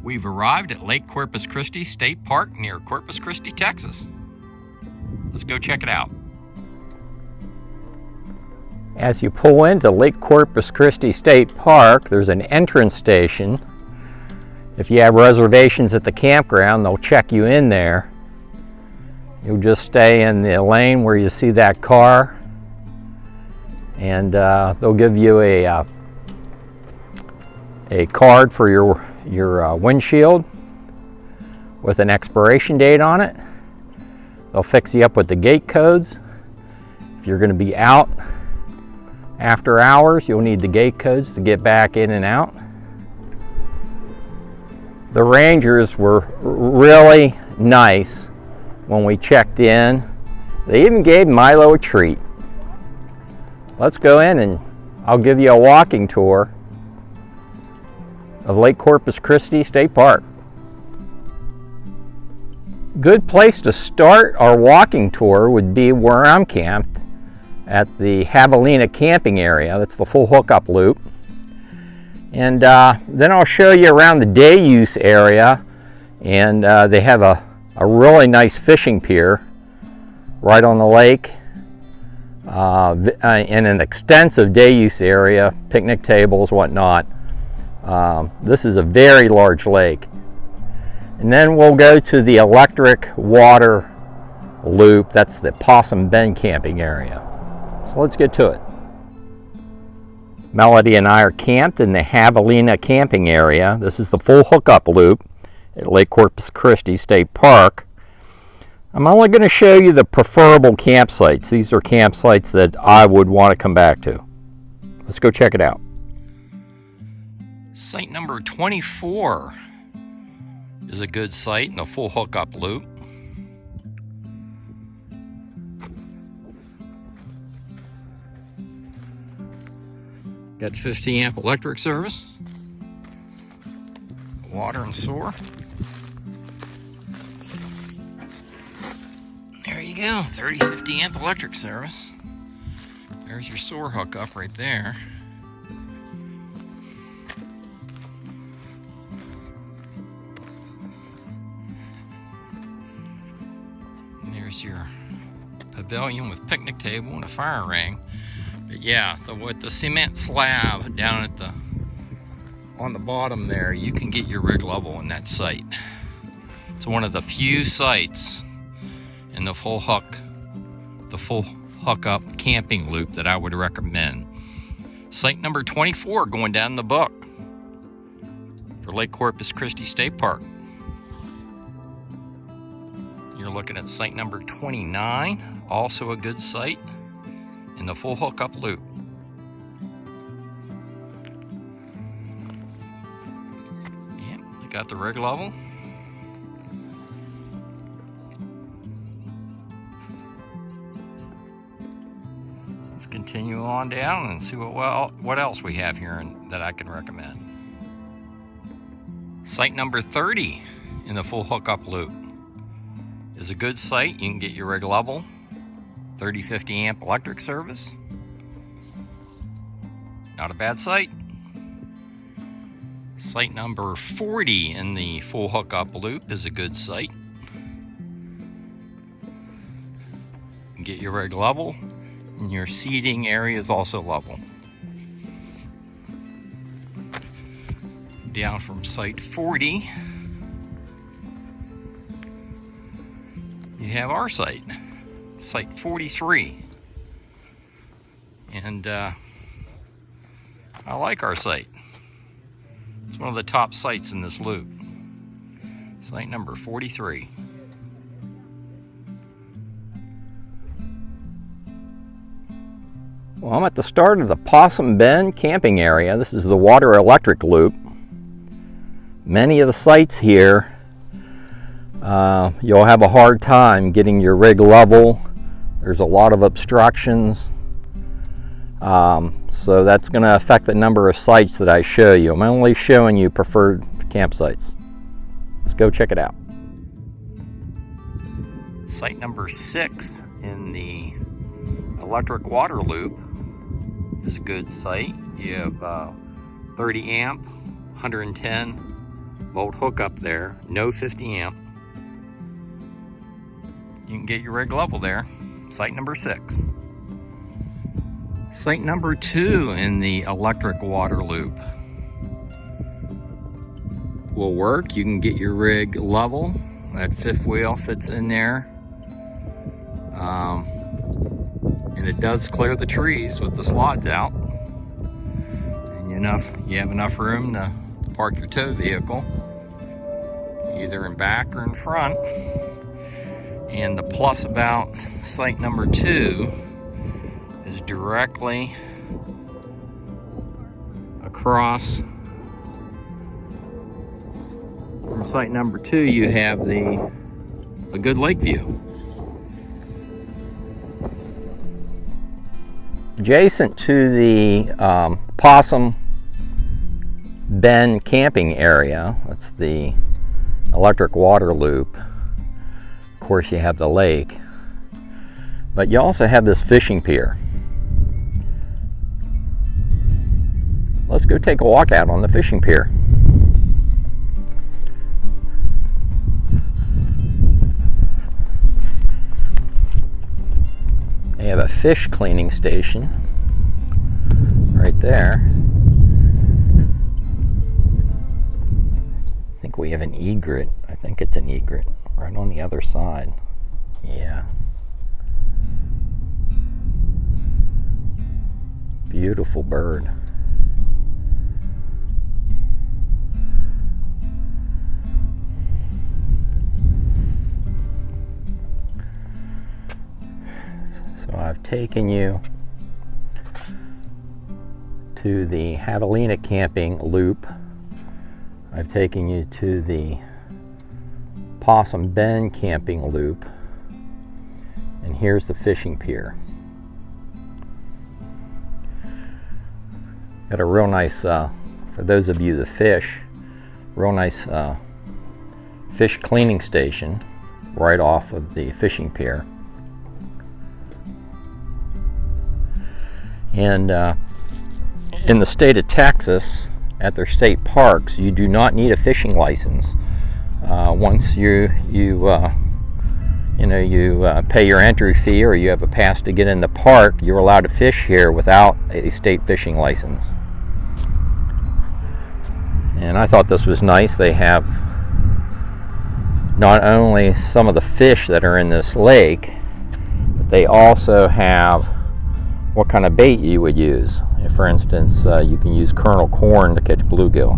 We've arrived at Lake Corpus Christi State Park near Corpus Christi, Texas. Let's go check it out. As you pull into Lake Corpus Christi State Park, there's an entrance station. If you have reservations at the campground, they'll check you in there. You'll just stay in the lane where you see that car, and they'll give you a card for your windshield with an expiration date on it. They'll fix you up with the gate codes. If you're going to be out after hours, you'll need the gate codes to get back in and out. The rangers were really nice when we checked in. They even gave Milo a treat. Let's go in and I'll give you a walking tour of Lake Corpus Christi State Park. Good place to start our walking tour would be where I'm camped at the Javelina camping area. That's the full hookup loop. And then I'll show you around the day use area, and they have a really nice fishing pier right on the lake, and an extensive day use area, picnic tables, whatnot. This is a very large lake. And then we'll go to the electric water loop. That's the Possum Bend camping area. So let's get to it. Melody and I are camped in the Javelina camping area. This is the full hookup loop at Lake Corpus Christi State Park. I'm only going to show you the preferable campsites. These are campsites that I would want to come back to. Let's go check it out. Site number 24 is a good site in the full hookup loop. Got 50 amp electric service, water and sewer. There you go, 50 amp electric service. There's your sewer hookup right there. And there's your pavilion with picnic table and a fire ring. But yeah, with the cement slab down at on the bottom there, you can get your rig level in that site. It's one of the few sites in the full hookup camping loop that I would recommend. Site number 24 going down the book for Lake Corpus Christi State Park. You're looking at site number 29, also a good site in the full hookup loop. Yep, they got the rig level. Let's continue on down and see what else we have here that I can recommend. Site number 30 in the full hookup loop is a good site. You can get your rig level. 30-50 amp electric service. Not a bad site. Site number 40 in the full hookup loop is a good site. You can get your rig level, and your seating area is also level. Down from site 40, you have our site. Site 43, and I like our site. It's one of the top sites in this loop. Site number 43. Well, I'm at the start of the Possum Bend camping area. This is the water electric loop. Many of the sites here, you'll have a hard time getting your rig level. There's a lot of obstructions, so that's going to affect the number of sites that I show you. I'm only showing you preferred campsites. Let's go check it out. Site number 6 in the electric water loop is a good site. You have 30 amp, 110 volt hookup there, no 50 amp. You can get your rig level there. Site number 6. Site number 2 in the electric water loop will work. You can get your rig level. That 5th wheel fits in there. And it does clear the trees with the slots out. And you have enough room to park your tow vehicle, either in back or in front. And the plus about site number 2 is directly across from site number 2, you have a good lake view. Adjacent to the Possum Bend camping area, that's the electric water loop. Of course, you have the lake, but you also have this fishing pier. Let's go take a walk out on the fishing pier. They have a fish cleaning station right there. I think we have an egret. I think it's an egret right on the other side. Yeah. Beautiful bird. So I've taken you to the Javelina camping loop. I've taken you to the Possum Bend camping loop. And here's the fishing pier. Got a real nice, for those of you that fish, real nice fish cleaning station right off of the fishing pier. And in the state of Texas, at their state parks, you do not need a fishing license. Once you pay your entry fee or you have a pass to get in the park, you're allowed to fish here without a state fishing license. And I thought this was nice. They have not only some of the fish that are in this lake, but they also have what kind of bait you would use. If, for instance, you can use kernel corn to catch bluegill.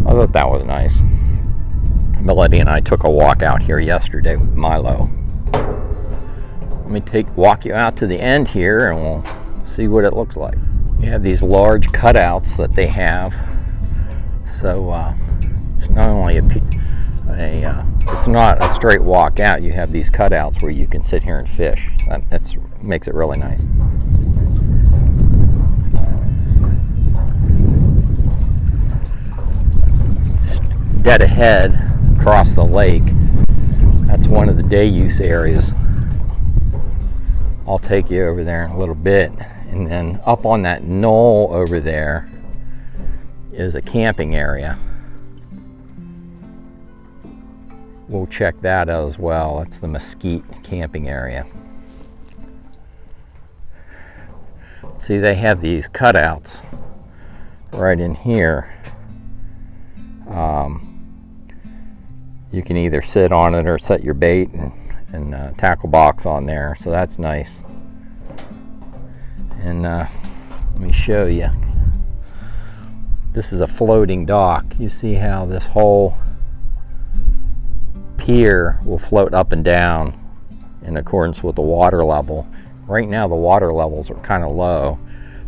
I thought that was nice. Melody and I took a walk out here yesterday with Milo. Let me walk you out to the end here and we'll see what it looks like. You have these large cutouts that they have. So it's not only it's not a straight walk out. You have these cutouts where you can sit here and fish. That makes it really nice. Dead ahead, across the lake, that's one of the day use areas. I'll take you over there in a little bit. And then up on that knoll over there is a camping area. We'll check that out as well. That's the Mesquite camping area. See, they have these cutouts right in here. You can either sit on it or set your bait and tackle box on there, so that's nice. And let me show you. This is a floating dock. You see how this whole pier will float up and down in accordance with the water level. Right now the water levels are kind of low.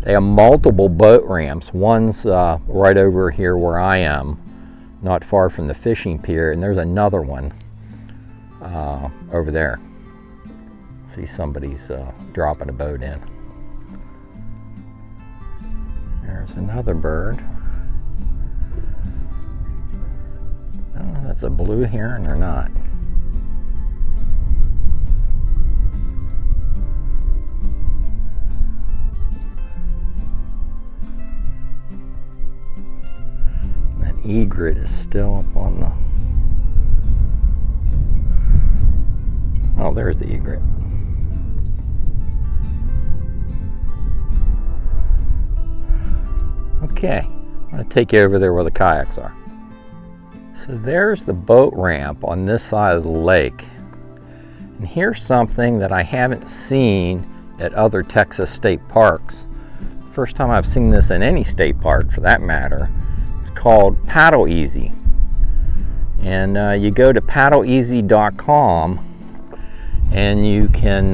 They have multiple boat ramps. One's right over here where I am, not far from the fishing pier, and there's another one over there. See, somebody's dropping a boat in. There's another bird. I don't know if that's a blue heron or not. That egret is still up on the... Oh, there's the egret. Okay, I'm going to take you over there where the kayaks are. So there's the boat ramp on this side of the lake. And here's something that I haven't seen at other Texas state parks. First time I've seen this in any state park for that matter. It's called Paddle Easy. And you go to paddleeasy.com and you can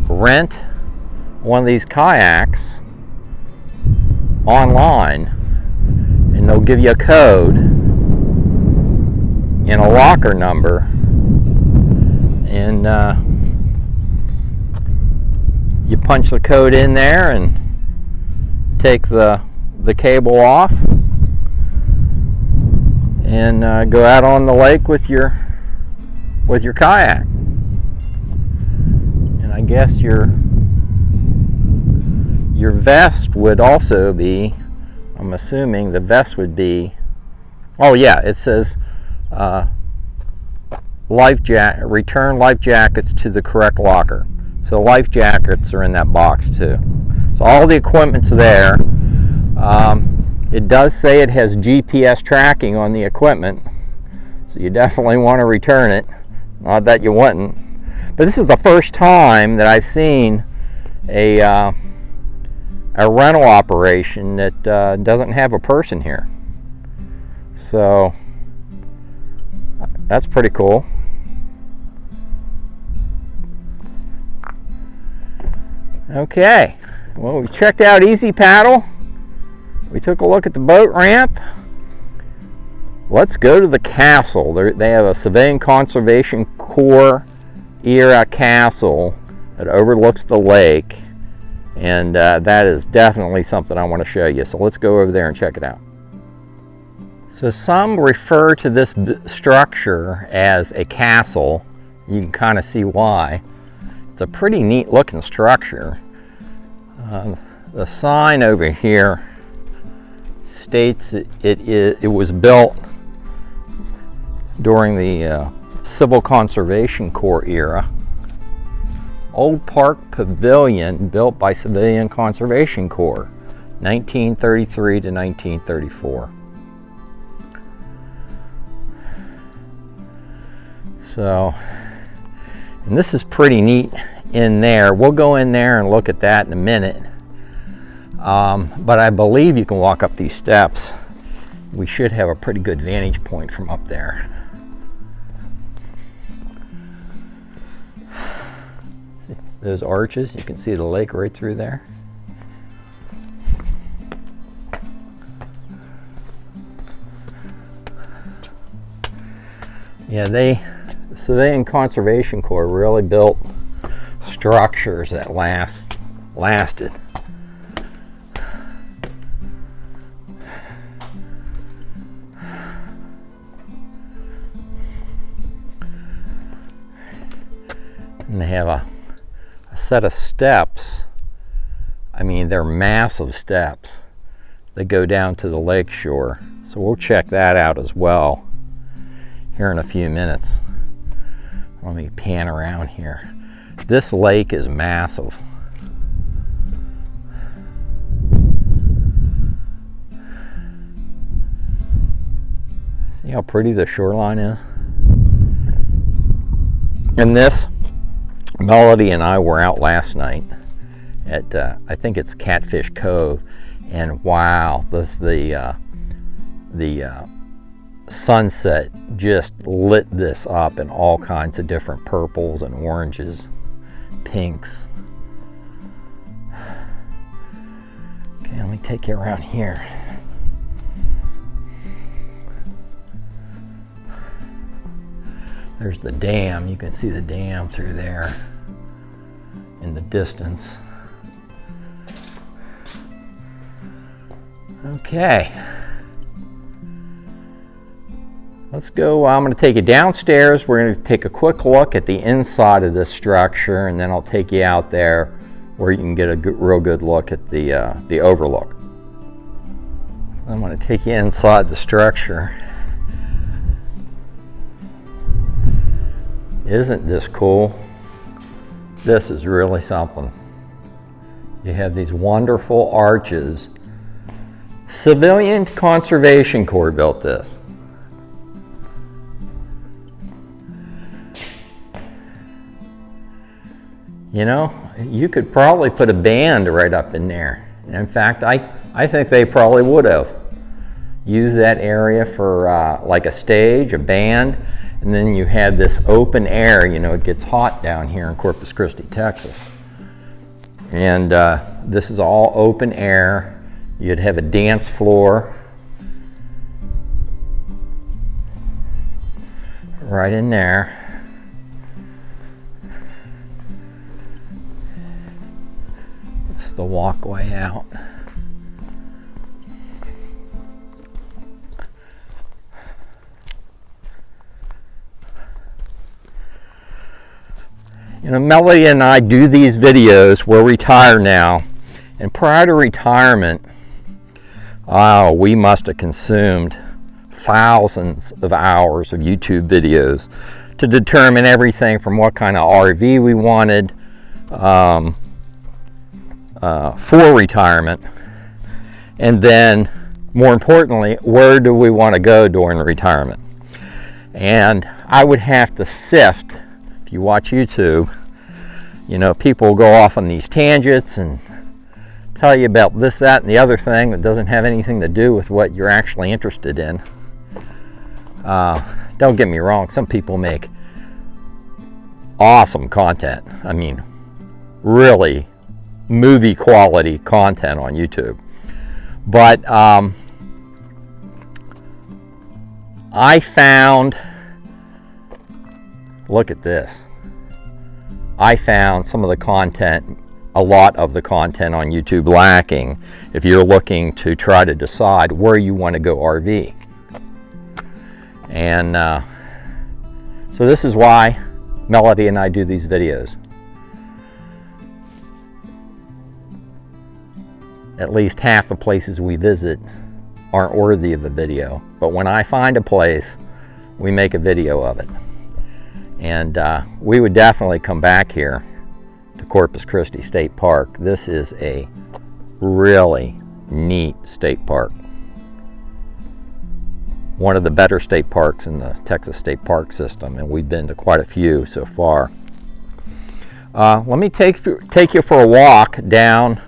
rent one of these kayaks online, and they'll give you a code and a locker number, and you punch the code in there and take the cable off and go out on the lake with your kayak. And I guess your vest would also be, I'm assuming the vest would be, oh yeah, it says return life jackets to the correct locker. So life jackets are in that box too. So all the equipment's there. It does say it has GPS tracking on the equipment, so you definitely want to return it. Not that you wouldn't. But this is the first time that I've seen a rental operation that doesn't have a person here. So that's pretty cool. Okay, well, we checked out Easy Paddle. We took a look at the boat ramp. Let's go to the castle. They have a Civilian Conservation Corps era castle that overlooks the lake. And that is definitely something I want to show you. So let's go over there and check it out. So some refer to this structure as a castle. You can kind of see why. It's a pretty neat looking structure. The sign over here states it was built during the Civil Conservation Corps era. Old Park Pavilion built by Civilian Conservation Corps, 1933 to 1934. So, and this is pretty neat in there. We'll go in there and look at that in a minute. But I believe you can walk up these steps. We should have a pretty good vantage point from up there. Those arches, you can see the lake right through there. Yeah, the Civilian Conservation Corps really built structures that lasted. And they have a set of steps. I mean, they're massive steps that go down to the lake shore. So we'll check that out as well here in a few minutes. Let me pan around here. This lake is massive. See how pretty the shoreline is? And this, Melody and I were out last night at I think it's Catfish Cove, and wow, the sunset just lit this up in all kinds of different purples and oranges, pinks. Okay, let me take you around here. There's the dam. You can see the dam through there in the distance. Okay. Let's go. I'm going to take you downstairs. We're going to take a quick look at the inside of this structure, and then I'll take you out there where you can get a real good look at the overlook. I'm going to take you inside the structure. Isn't this cool? This is really something. You have these wonderful arches. Civilian Conservation Corps built this. You know, you could probably put a band right up in there. In fact, I think they probably would have used that area for like a stage, a band, and then you had this open air. You know, it gets hot down here in Corpus Christi, Texas. And this is all open air. You'd have a dance floor right in there. This is the walkway out. You know, Melody and I do these videos. We're retired now, and prior to retirement, we must have consumed thousands of hours of YouTube videos to determine everything from what kind of RV we wanted for retirement, and then, more importantly, where do we want to go during retirement. And I would have to sift. If you watch YouTube, you know, people will go off on these tangents and tell you about this, that, and the other thing that doesn't have anything to do with what you're actually interested in. Don't get me wrong, some people make awesome content. I mean, really movie quality content on YouTube. But I found, look at this. I found some of the content, a lot of the content on YouTube lacking if you're looking to try to decide where you want to go RV. And so this is why Melody and I do these videos. At least half the places we visit aren't worthy of a video, but when I find a place, we make a video of it. And we would definitely come back here to Corpus Christi State Park. This is a really neat state park. One of the better state parks in the Texas State Park system, and we've been to quite a few so far. Let me take you for a walk down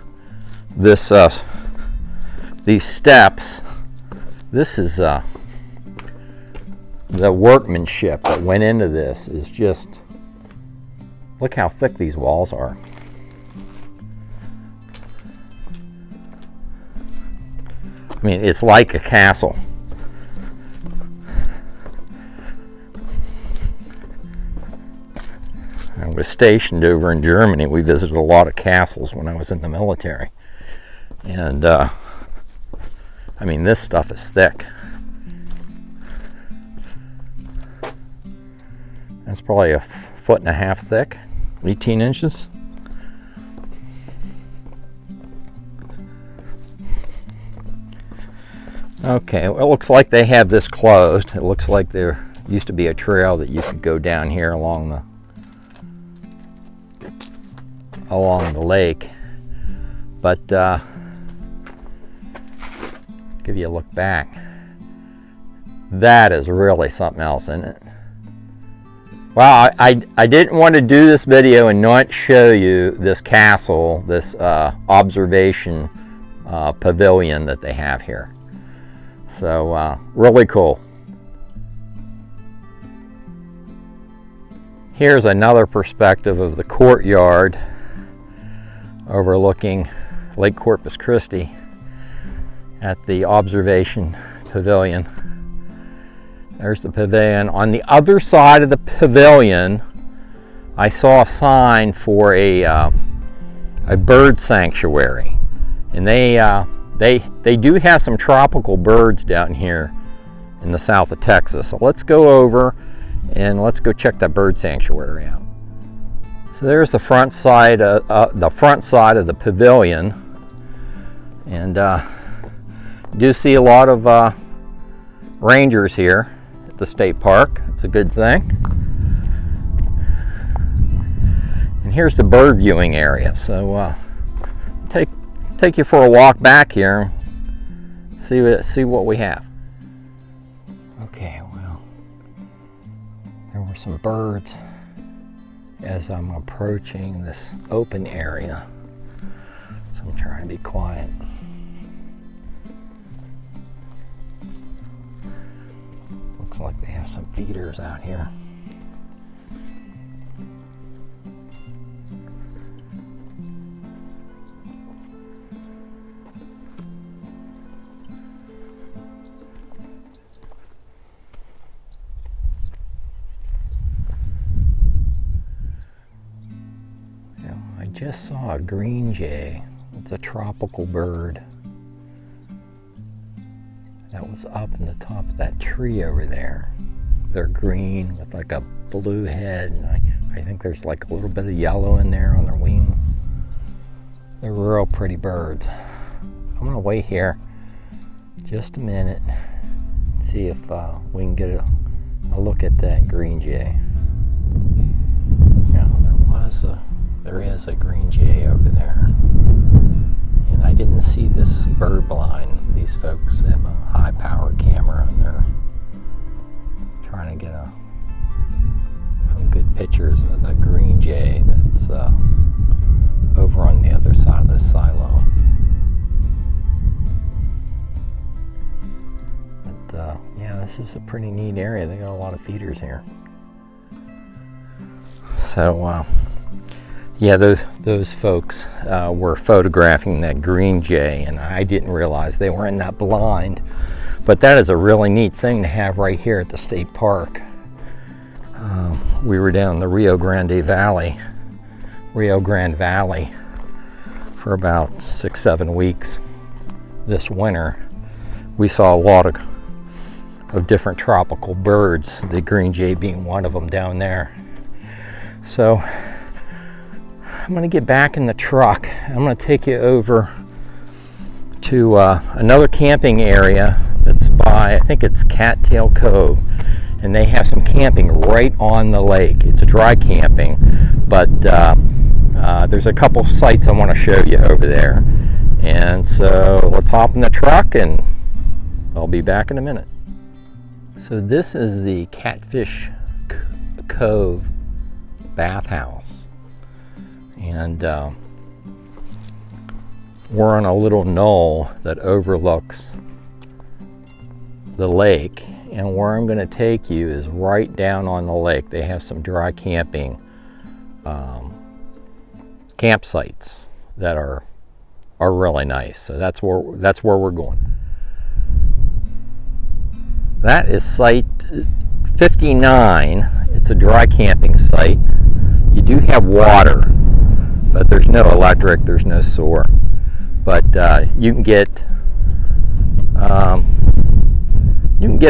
this these steps. This is the workmanship that went into this is just, look how thick these walls are. I mean, it's like a castle. I was stationed over in Germany. We visited a lot of castles when I was in the military. And I mean, this stuff is thick. That's probably a 1.5 feet thick, 18 inches. Okay, well, it looks like they have this closed. It looks like there used to be a trail that you could go down here along the lake. But give you a look back. That is really something else, isn't it? Well, I didn't want to do this video and not show you this castle, this observation pavilion that they have here. So really cool. Here's another perspective of the courtyard overlooking Lake Corpus Christi at the observation pavilion. There's the pavilion. On the other side of the pavilion, I saw a sign for a bird sanctuary, and they do have some tropical birds down here in the south of Texas. So let's go over and let's go check that bird sanctuary out. So there's the front side of the pavilion, and Do see a lot of rangers here at the state park. It's a good thing. And here's the bird viewing area. So take you for a walk back here and see what we have. Okay, well, there were some birds as I'm approaching this open area. So I'm trying to be quiet. Looks like they have some feeders out here. I just saw a green jay. It's a tropical bird that was up in the top of that tree over there. They're green with like a blue head, and I think there's like a little bit of yellow in there on their wings. They're real pretty birds. I'm gonna wait here just a minute and see if we can get a look at that green jay. Yeah, there is a green jay over there, and I didn't see this bird blind. These folks have a high-powered camera, and they're trying to get some good pictures of the green jay that's over on the other side of this silo. But yeah, this is a pretty neat area. They got a lot of feeders here. So yeah, those folks were photographing that green jay, and I didn't realize they were in that blind. But that is a really neat thing to have right here at the state park. We were down the Rio Grande Valley for about 6-7 weeks this winter. We saw a lot of different tropical birds, the green jay being one of them down there. So I'm going to get back in the truck. I'm going to take you over to another camping area that's by, I think it's Cattail Cove, and they have some camping right on the lake. It's dry camping, but there's a couple sites I want to show you over there. And so let's hop in the truck and I'll be back in a minute. So this is the Catfish Cove bathhouse, and we're on a little knoll that overlooks the lake, and where I'm going to take you is right down on the lake. They have some dry camping campsites that are really nice. So that's where we're going. That is site 59. It's a dry camping site. You do have water, but there's no electric, there's no sewer. But you can get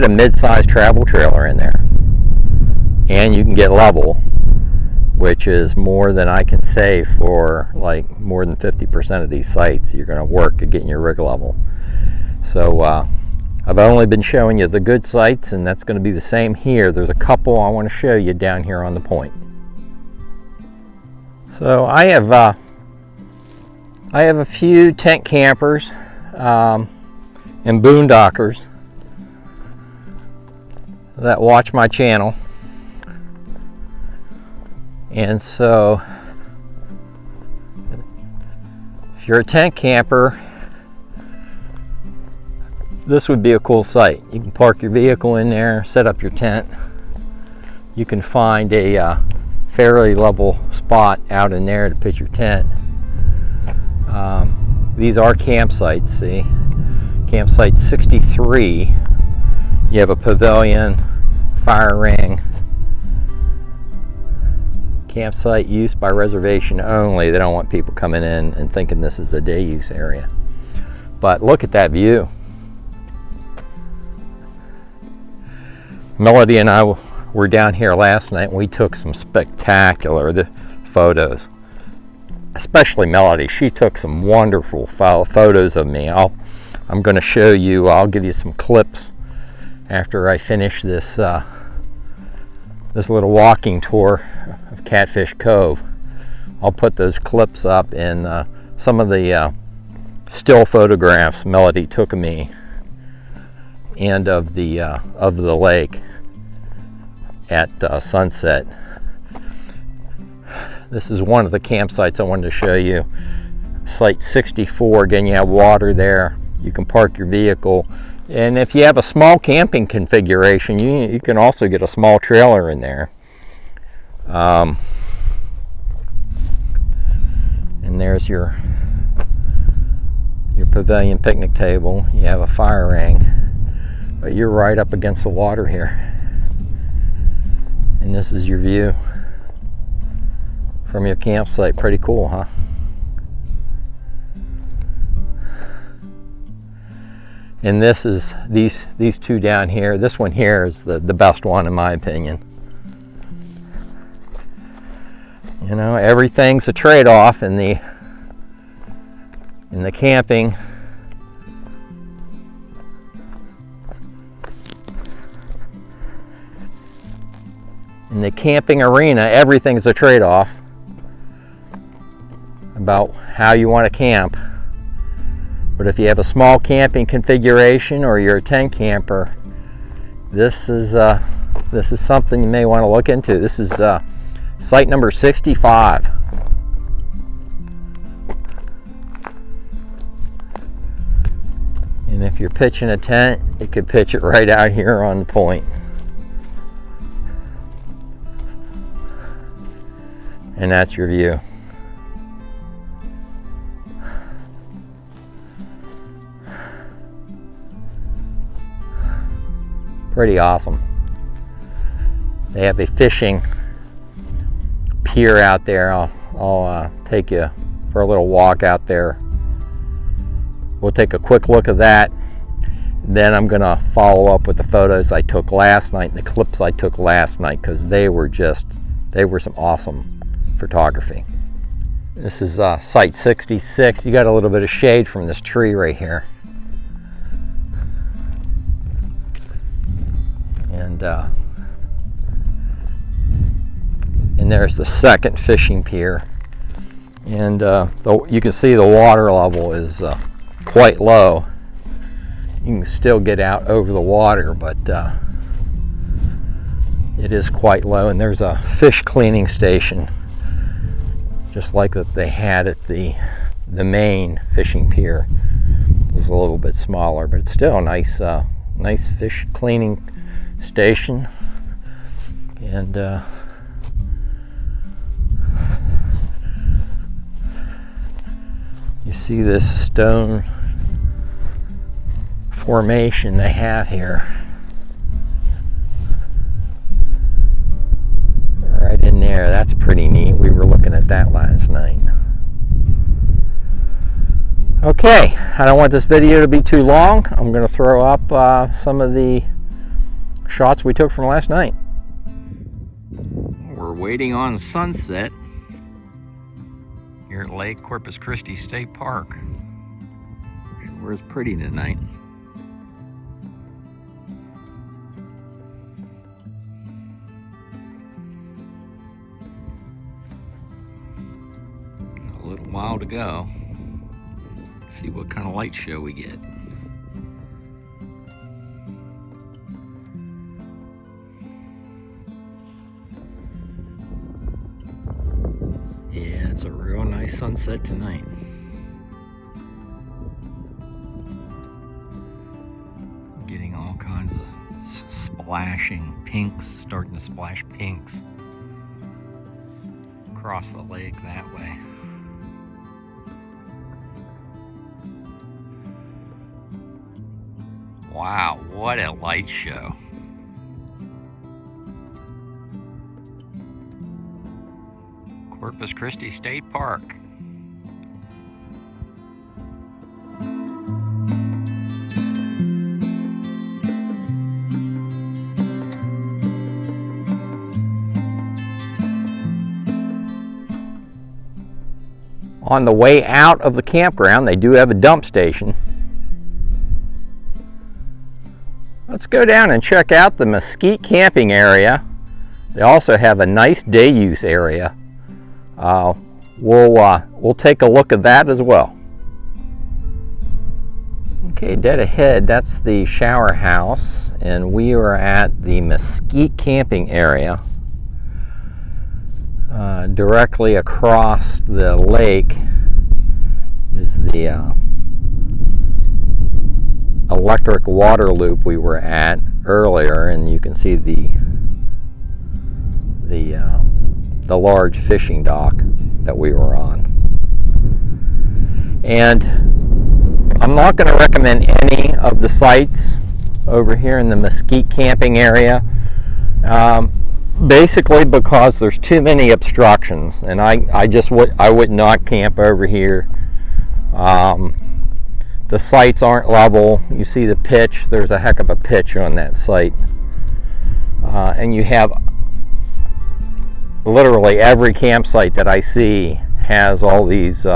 a mid-sized travel trailer in there, and you can get level, which is more than I can say for like more than 50% of these sites. You're going to work at getting your rig level. So I've only been showing you the good sites, and that's going to be the same here. There's a couple I want to show you down here on the point. So I have a few tent campers and boondockers that watch my channel, and so if you're a tent camper, this would be a cool site. You can park your vehicle in there, set up your tent. You can find a fairly level spot out in there to pitch your tent. These are campsites, see? Campsite 63. You have a pavilion, fire ring. Campsite use by reservation only. They don't want people coming in and thinking this is a day use area. But look at that view. Melody and I were down here last night, and we took some spectacular photos. Especially Melody. She took some wonderful photos of me. I'll I'm going to show you, I'll give you some clips after I finish this this little walking tour of Catfish Cove. I'll put those clips up in some of the still photographs Melody took of me and of the lake at sunset. This is one of the campsites I wanted to show you. Site 64. Again, you have water there. You can park your vehicle. And if you have a small camping configuration, you can also get a small trailer in there. And there's your pavilion picnic table. You have a fire ring, but you're right up against the water here. And this is your view from your campsite. Pretty cool, huh? And this is these two down here. This one here is the best one in my opinion. You know, everything's a trade-off in the camping. In the camping arena, everything's a trade-off about how you want to camp. But if you have a small camping configuration or you're a tent camper, this is something you may want to look into. This is site number 65. And if you're pitching a tent, you could pitch it right out here on the point. And that's your view. Pretty awesome. They have a fishing pier out there. I'll take you for a little walk out there. We'll take a quick look at that. Then I'm going to follow up with the photos I took last night and the clips I took last night, because they were some awesome photography. This is site 66. You got a little bit of shade from this tree right here. And there's the second fishing pier, and you can see the water level is quite low. You can still get out over the water, but it is quite low. And there's a fish cleaning station, just like that they had at the main fishing pier. It was a little bit smaller, but it's still a nice fish cleaning station. And you see this stone formation they have here right in there. That's pretty neat. We were looking at that last night. Okay, I don't want this video to be too long. I'm going to throw up some of the shots we took from last night. We're waiting on sunset here at Lake Corpus Christi State Park. Sure is pretty tonight. A little while to go. Let's see what kind of light show we get. Yeah, it's a real nice sunset tonight. Getting all kinds of splashing pinks, starting to splash pinks across the lake that way. Wow, what a light show. Corpus Christi State Park. On the way out of the campground, they do have a dump station. Let's go down and check out the Mesquite camping area. They also have a nice day use area. We'll take a look at that as well. Okay, dead ahead, that's the shower house, and we are at the Mesquite camping area. Directly across the lake is the electric water loop we were at earlier, and you can see the large fishing dock that we were on. And I'm not going to recommend any of the sites over here in the Mesquite camping area, basically because there's too many obstructions, and I would not camp over here. The sites aren't level. You see the pitch, there's a heck of a pitch on that site. And you have literally every campsite that I see has all these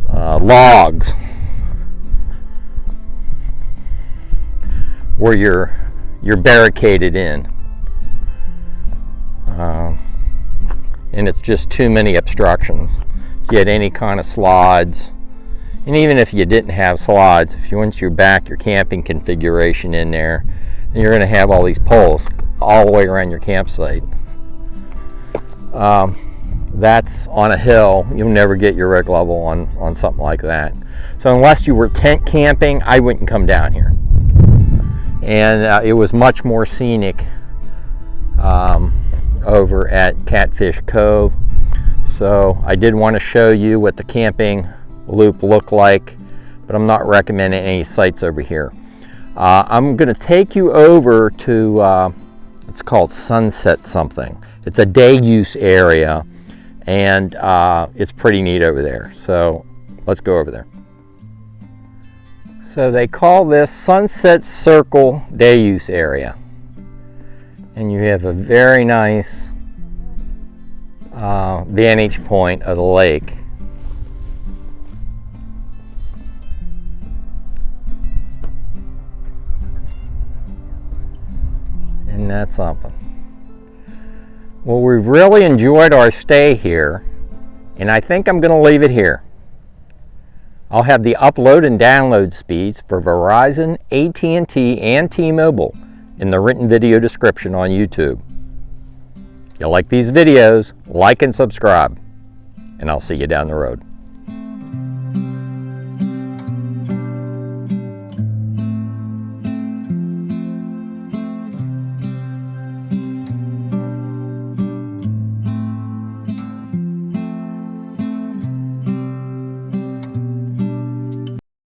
logs where you're barricaded in. And it's just too many obstructions. If you had any kind of slides, and even if you didn't have slides, if you went your camping configuration in there, then you're going to have all these poles all the way around your campsite. That's on a hill. You'll never get your rig level on something like that. So unless you were tent camping, I wouldn't come down here. And it was much more scenic over at Catfish Cove. So I did want to show you what the camping loop looked like, but I'm not recommending any sites over here. I'm going to take you over to it's called Sunset something. It's a day use area, and it's pretty neat over there. So let's go over there. So they call this Sunset Circle Day Use Area, and you have a very nice vantage point of the lake. And that's something. Well, we've really enjoyed our stay here, and I think I'm going to leave it here. I'll have the upload and download speeds for Verizon, AT&T, and T-Mobile in the written video description on YouTube. If you like these videos, like and subscribe, and I'll see you down the road.